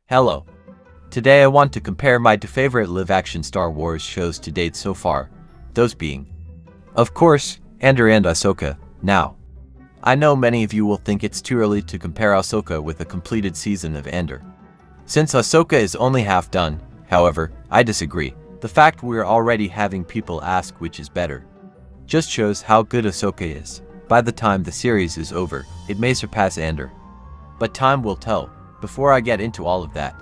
Hello. Today I want to compare my two favorite live-action Star Wars shows to date so far, those being, of course, Andor and Ahsoka. Now, I know many of you will think it's too early to compare Ahsoka with a completed season of Andor, since Ahsoka is only half done. However, I disagree. The fact we're already having people ask which is better just shows how good Ahsoka is. By the time the series is over, it may surpass Andor. But time will tell. Before I get into all of that,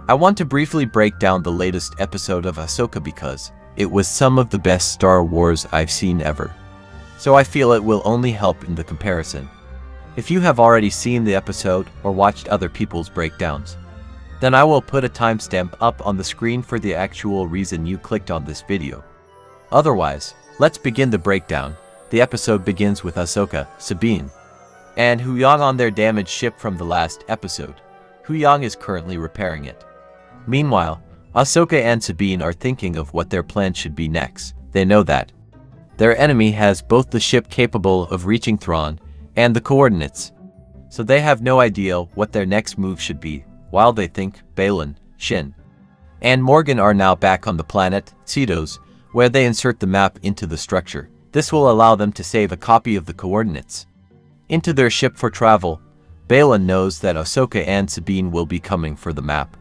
I want to briefly break down the latest episode of Ahsoka because it was some of the best Star Wars I've seen ever. So I feel it will only help in the comparison. If you have already seen the episode or watched other people's breakdowns, then I will put a timestamp up on the screen for the actual reason you clicked on this video. Otherwise, let's begin the breakdown. The episode begins with Ahsoka, Sabine, and Huyang on their damaged ship from the last episode. Huyang is currently repairing it. Meanwhile, Ahsoka and Sabine are thinking of what their plan should be next. They know that their enemy has both the ship capable of reaching Thrawn and the coordinates, so they have no idea what their next move should be. While they think, Baylan, Shin, and Morgan are now back on the planet Cetos, where they insert the map into the structure. This will allow them to save a copy of the coordinates into their ship for travel. Baylan knows that Ahsoka and Sabine will be coming for the map,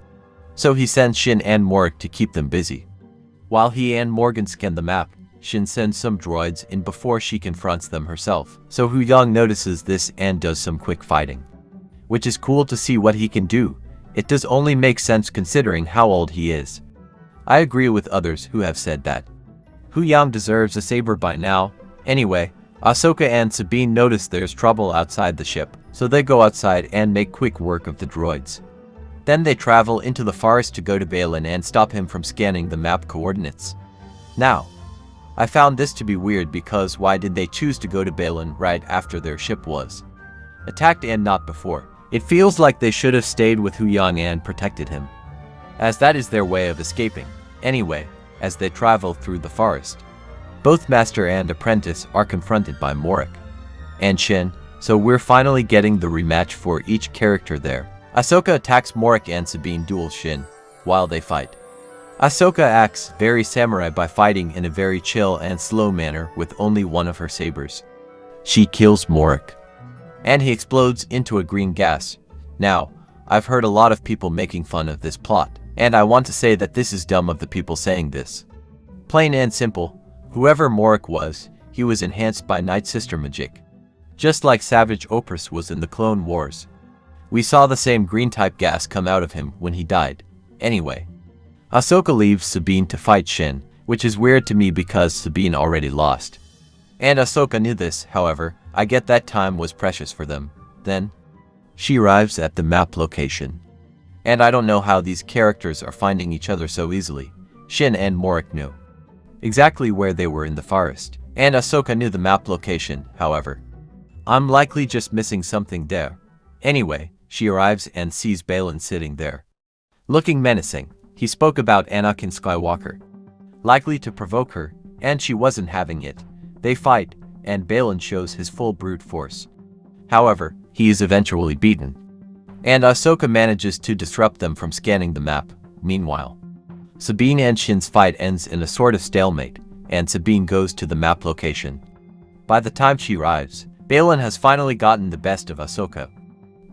so he sends Shin and Morg to keep them busy. While he and Morgan scan the map, Shin sends some droids in before she confronts them herself. So Huyang notices this and does some quick fighting, which is cool to see what he can do. It does only make sense considering how old he is. I agree with others who have said that Huyang deserves a saber by now. Anyway, Ahsoka and Sabine notice there's trouble outside the ship, so they go outside and make quick work of the droids. Then they travel into the forest to go to Baylan and stop him from scanning the map coordinates. Now, I found this to be weird because why did they choose to go to Baylan right after their ship was attacked and not before? It feels like they should have stayed with Huyang and protected him, as that is their way of escaping. Anyway, as they travel through the forest, both master and apprentice are confronted by Morg and Shin, so we're finally getting the rematch for each character there. Ahsoka attacks Morg and Sabine duel Shin while they fight. Ahsoka acts very samurai by fighting in a very chill and slow manner with only one of her sabers. She kills Morg, and he explodes into a green gas. Now, I've heard a lot of people making fun of this plot, and I want to say that this is dumb of the people saying this. Plain and simple, whoever Morg was, he was enhanced by Night Sister magic, just like Savage Opress was in the Clone Wars. We saw the same green-type gas come out of him when he died. Anyway, Ahsoka leaves Sabine to fight Shin, which is weird to me because Sabine already lost. And Ahsoka knew this. However, I get that time was precious for them. Then, she arrives at the map location. And I don't know how these characters are finding each other so easily. Shin and Morg knew exactly where they were in the forest, and Ahsoka knew the map location. However, I'm likely just missing something there. Anyway, she arrives and sees Baylan sitting there, looking menacing. He spoke about Anakin Skywalker, likely to provoke her, and she wasn't having it. They fight, and Baylan shows his full brute force. However, he is eventually beaten, and Ahsoka manages to disrupt them from scanning the map. Meanwhile, Sabine and Shin's fight ends in a sort of stalemate, and Sabine goes to the map location. By the time she arrives, Baylan has finally gotten the best of Ahsoka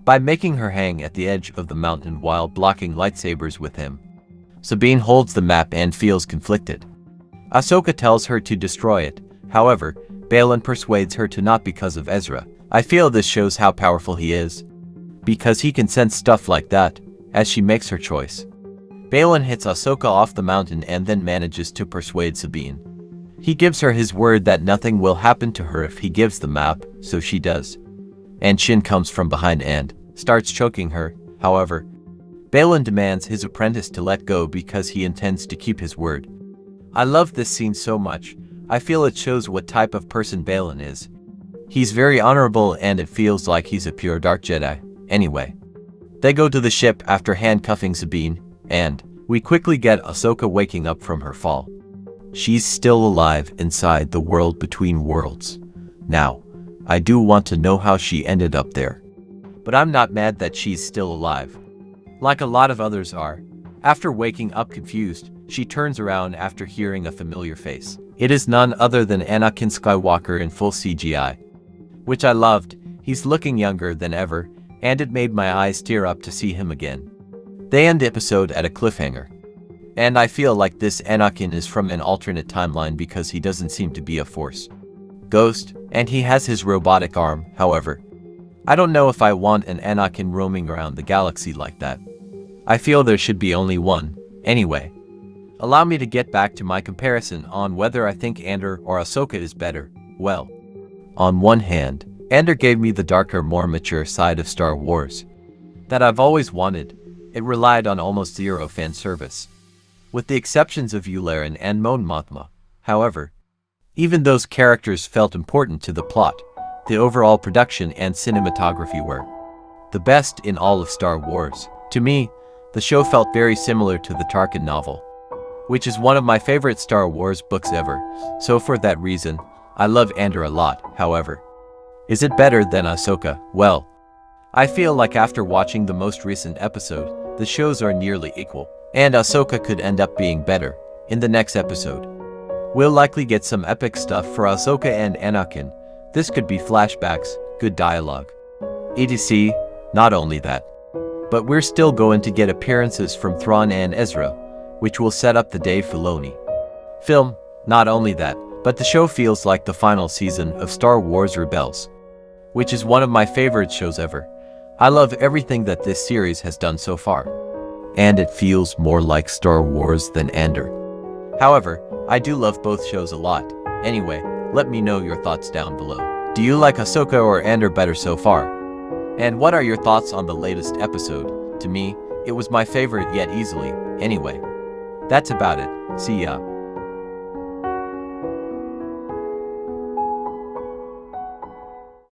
by making her hang at the edge of the mountain while blocking lightsabers with him. Sabine holds the map and feels conflicted. Ahsoka tells her to destroy it. However, Baylan persuades her to not because of Ezra. I feel this shows how powerful he is, because he can sense stuff like that, as she makes her choice. Baylan hits Ahsoka off the mountain and then manages to persuade Sabine. He gives her his word that nothing will happen to her if he gives the map, so she does. And Shin comes from behind and starts choking her. However, Baylan demands his apprentice to let go because he intends to keep his word. I love this scene so much. I feel it shows what type of person Baylan is. He's very honorable and it feels like he's a pure dark Jedi. Anyway, they go to the ship after handcuffing Sabine, and we quickly get Ahsoka waking up from her fall. She's still alive inside the world between worlds. Now, I do want to know how she ended up there, but I'm not mad that she's still alive. Like a lot of others are. After waking up confused, she turns around after hearing a familiar face. It is none other than Anakin Skywalker in full CGI. Which I loved. He's looking younger than ever, and it made my eyes tear up to see him again. They end the episode at a cliffhanger. And I feel like this Anakin is from an alternate timeline because he doesn't seem to be a Force ghost, and he has his robotic arm, however. I don't know if I want an Anakin roaming around the galaxy like that. I feel there should be only one, anyway. Allow me to get back to my comparison on whether I think Andor or Ahsoka is better. Well, on one hand, Andor gave me the darker, more mature side of Star Wars that I've always wanted. It relied on almost zero fan service, with the exceptions of Yularen and Mon Mothma. However, even those characters felt important to the plot. The overall production and cinematography were the best in all of Star Wars. To me, the show felt very similar to the Tarkin novel, which is one of my favorite Star Wars books ever, so for that reason, I love Andor a lot. However, is it better than Ahsoka? Well, I feel like after watching the most recent episode, the shows are nearly equal, and Ahsoka could end up being better in the next episode. We'll likely get some epic stuff for Ahsoka and Anakin. This could be flashbacks, good dialogue, etc. Not only that, but we're still going to get appearances from Thrawn and Ezra, which will set up the Dave Filoni film. Not only that, but the show feels like the final season of Star Wars Rebels, which is one of my favorite shows ever. I love everything that this series has done so far, and it feels more like Star Wars than Andor. However, I do love both shows a lot. Anyway, let me know your thoughts down below. Do you like Ahsoka or Andor better so far? And what are your thoughts on the latest episode? To me, it was my favorite yet easily. Anyway, that's about it. See ya.